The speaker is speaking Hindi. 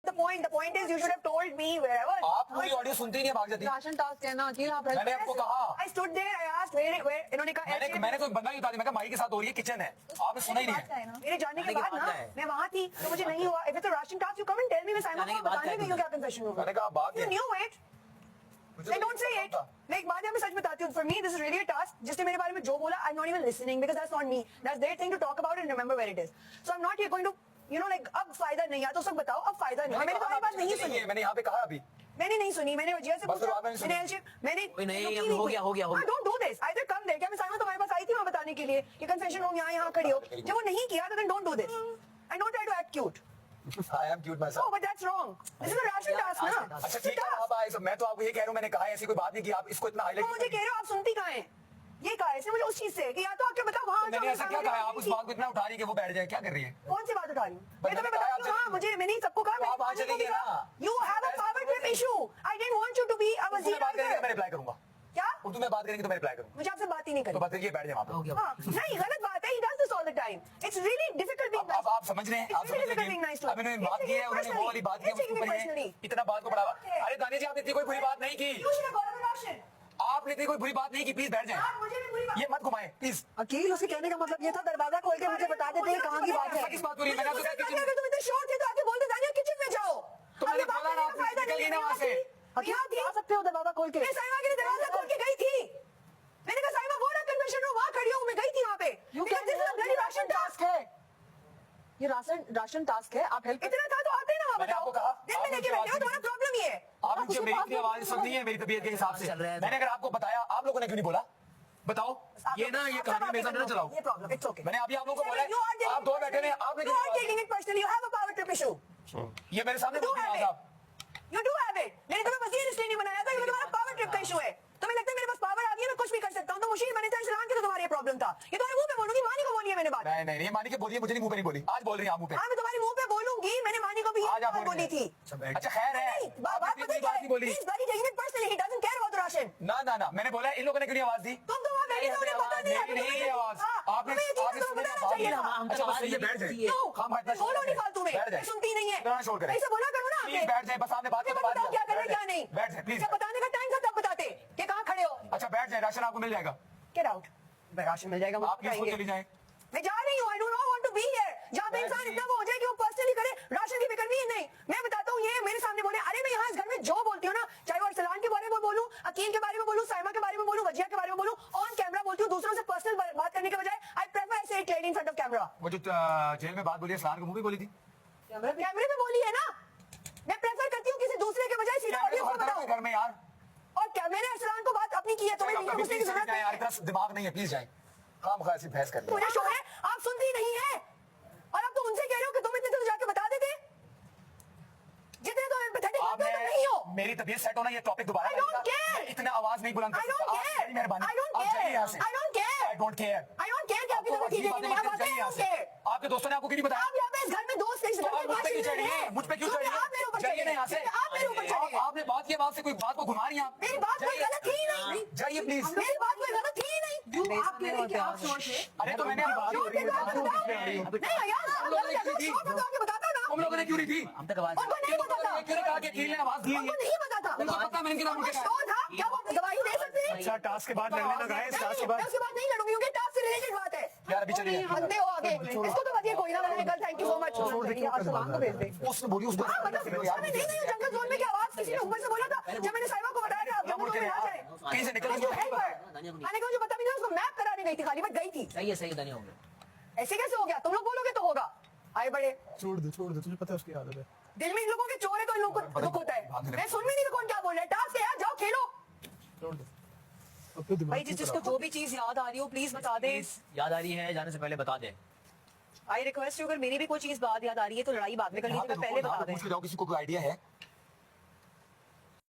The point is you should have told me wherever. आप पूरी ऑडियो सुनते ही नहीं, भाग जाती। राशन टास्क है ना अकील, आप मैंने आपको कहा, I stood there, I asked where इन्होंने कहा मैंने कोई बंदा नहीं बता दिया, मैं माई के साथ हो रही है, किचन है, आपने सुना ही नहीं है। मेरे जाने के बाद ना मैं वहाँ थी तो मुझे नहीं हुआ। If it's a ration task, you come and tell me, मैं साइमा को बताने गई हूँ क्या कन्फेशन होगा। मैंने कहा बात You knew it. I don't say it. मैं एक बात मैं सच बताती हूँ. For me, this is really a task. जिसने मेरे बारे में जो बोला, I'm not even listening because that's not me. That's their thing to talk about and remember where it is. So I'm not here going to, you know, like अब फायदा नहीं है तो सब बताओ, अब फायदा नहीं है। मैंने तुम्हारी बात नहीं सुनी। मैंने यहाँ पे कहा अभी। मैंने नहीं सुनी, मैंने वजिया से पूछा, मैंने हो गया Don't do this. Either come there. क्या मैं साइमा तुम्हारे पास आई थी वहाँ बताने के लिए कि कन्फेशन हो यहाँ खड़ी हो। जब वो नहीं किया तो then don't do this. And don't try to act cute. I am cute myself. Oh, but that's wrong. This is a ration task ना। अच्छा ठीक है, आप आए, मैं तो आपको ये कह रहा हूँ, मैंने कहा ऐसी कोई बात नहीं की, आप इसको इतना हाईलाइट। मुझे कह रहे हो आप सुनती कहाँ हैं? ये कहा है मुझे उस चीज से कि या तो आपके बताओ वहाँ मैंने ऐसा क्या कहा है, आप उस बात को इतना उठा रही है कि वो बैठ जाए, क्या कर रही है? कौन सी बात उठा रही हूँ? मैं तुम्हें बता रही हूँ, हाँ मुझे मैंने सबको कहा, आप आ चलेंगे ना। You have a power trip issue. I didn't want you to be a वजीर। बात करेंगे तो मैं रिप्लाई करूंगा। क्या? उर्दू में बात करेंगे तो मैं रिप्लाई करूंगा। मुझे आपसे बात ही नहीं करनी। तो बात करिए, बैठ जाए वहाँ पे। हाँ, नहीं गलत बात है। He does this all the time. It's really difficult being nice. आप समझ रहे हैं, आप समझ रहे हैं। अब इन्होंने बात की है, उन्होंने वो वाली बात की है, इतना बात को बढ़ावा। अरे दानिश जी, आपने इतनी कोई बुरी बात नहीं की। आपने इतनी कोई बुरी बात नहीं की, प्लीज बैठ जाए। ये मत घुमाए प्लीज। अकील, उसके कहने का मतलब ये था दरवाजा खोल के मुझे बता देते हैं कहाँ की बात है। किस बात हो रही है? मैंने आपको तुम इतने शोर थे तो आके बोलते दानिश किचन में जाओ। तुमने बोला ना, आप निकल गई ना वहाँ से। अकील आ सकते हो दरवाजा खोल के। मैं साइमा के लिए दरवाजा खोल के गई थी। मैंने कहा साइमा वो ना कन्वेंशन रूम वहाँ खड़ी हूँ, मैं गई थी वहाँ पे। राशन टास्क है, ये राशन टास्क है, आप हेल्प इतना था तो आते ना वहाँ बताओ। दिन में लेके बैठे हो, तुम्हारा प्रॉब्लम ये है। आप मुझे मेरी आवाज सुननी है मेरी तबीयत के हिसाब से। मैंने अगर आपको बताया, आप लोगों ने क्यों नहीं बोला? बताओ। ये ना ये कहानी मेरे साथ ना चलाओ। ये प्रॉब्लम, इट्स ओके। मैंने अभी आप लोगों को बोला, आप दो बैठे हैं, आपने You are taking it personally. You have a power trip issue. ये मेरे सामने बोल दिया आप। You do have it. मैंने तुम्हें वजीर इसलिए नहीं बनाया था क्योंकि तुम्हारा पावर ट्रिप का इशू है। तुम्हें लगता है मेरे पास पावर आ गई है, मैं कुछ भी कर सकता हूँ। तो मुशीर बने थे इस्लाम के तो तुम्हारी प्रॉब्लम था। ये तुम्हारे मुंह पे बोलूंगी, मानी को बोली है मैंने बात। नहीं मानी के बोलिए, मुझे नहीं मुंह पे नहीं बोली, आज बोल रही हैं आप मुंह पे। हाँ मैं तुम्हारे मुंह पे बोलूंगी, मैंने मानी को भी आज आप बोली थी। अच्छा खैर है, बात पता है क्या है? He's very taking it personally. He doesn't care about the Russian. ना मैंने बोला इन लोगों ने क्यों नहीं आवाज दी? तुम तो वहाँ बैठे थे, उन्हें पता नहीं है। नहीं आवाज आपने बताना चाहिए था। अच्छा बस ये बैठ जाए, बोलो नहीं फालतू में, सुनती नहीं है। शोर करें, ऐसे बोला करो ना। प्लीज बैठ जाए, बस आपने बात को बता दिया। क्या करना क्या नहीं, बैठ जाए प्लीज। जब बताने का टाइम था तब बताते कि कहाँ खड़े हो। अच्छा बैठ जाए, राशन आपको मिल जाएगा। Get out. राशन मिल जाएगा, आप प्लीज चली जाए। मैं जा रही हूँ। I do not want to be here. जहाँ पे इंसान इतना वो हो जाए कि वो पर्सनली करे, राशन की फिक्र नहीं है। नहीं, मैं बताता हूँ, ये मेरे सामने बोले, अरे मैं यहाँ इस घर में जो बोलती हूँ ना, चाहे वो अरसलान के बारे में बोलूँ, अकील के बारे में बोलूँ, साइमा के बारे में बोलूँ, वजिया के बारे में बोलूँ, ऑन कैमरा बोलती हूँ। दूसरों से पर्सनल बात करने के बजाय I prefer say it in front of camera. वो जो जेल में बात बोली, अरसलान को मुंह पे बोली थी, कैमरे पे बोली है ना। मैं प्रेफर करती हूँ किसी दूसरे के बजाय सीधा ऑडियो बताओ घर में यार। और क्या मैंने अरसलान को बात अपनी की है, तुम्हें पूछने की जरूरत नहीं है। इतना दिमाग नहीं है, प्लीज जाए। काम खासी बहस कर मुझे शो है, आप सुनती नहीं है। और अब तो उनसे कह रहे हो कि तुम इतने तो जाके बता देते, जितने तो आपने नहीं हो। मेरी तबीयत सेट होना, ये टॉपिक दोबारा इतना आवाज नहीं बुलंद कर सकता। मेहरबानी, आपके दोस्तों ने आपको क्यों नहीं बताया? आप यहाँ पे इस घर में दोस्त नहीं चढ़िए, मुझ पे क्यों चढ़िए? यहाँ से आपने बात की, आपसे कोई बात को घुमा रही हैं। मेरी बात कोई गलत थी नहीं, जाइए प्लीज। मेरी बात कोई गलत थी नहीं। आप कह रहे कि आप शोर थे। अरे तो मैंने तुम लोगों ने क्यों नहीं थी? हम तक आवाज नहीं बताता, क्यों कहा कि अकील ने आवाज दी? नहीं बताता, उनको पता मैंने कितना शोर था। क्या वो गवाही दे सकते हैं? अच्छा टास्क के बाद लड़ने लगा है, इस टास्क के बाद उसके बाद नहीं लड़ूंगी क्योंकि टास्क से रिलेटेड बात है यार। अभी चलिए, हंसते हो आगे, इसको तो बताइए कोई ना। Uncle thank you so much. Arsalan को भेज दे। उसने बोली उसको मतलब नहीं जंगल जोन में क्या आवाज किसी ने ऊपर से बोला था जब मैंने साहिबा को बताया था जंगल जोन में आ जाए कहीं से निकल आने का मुझे पता भी नहीं, उसको मैप कराने गई थी, खाली मैं गई थी। सही है दानिया हो गया। ऐसे कैसे हो गया? तुम लोग बोलोगे तो होगा। आए बड़े छोड़ दे, तुझे पता है उसकी आदत है। दिल में इन लोगों के चोर है तो इन लोगों को दुख होता है। मैं सुन भी नहीं कौन क्या बोल रहा है। टास्क है यार, जाओ खेलो। छोड़ दे भाई, जिसको जो भी चीज याद आ रही हो प्लीज बता दे। याद आ रही है जाने से पहले बता दे। आई रिक्वेस्ट यू, अगर मेरी भी कोई चीज बात याद आ रही है तो लड़ाई बाद में कर लीजिए, पहले बता दें। किसी को कोई आइडिया है?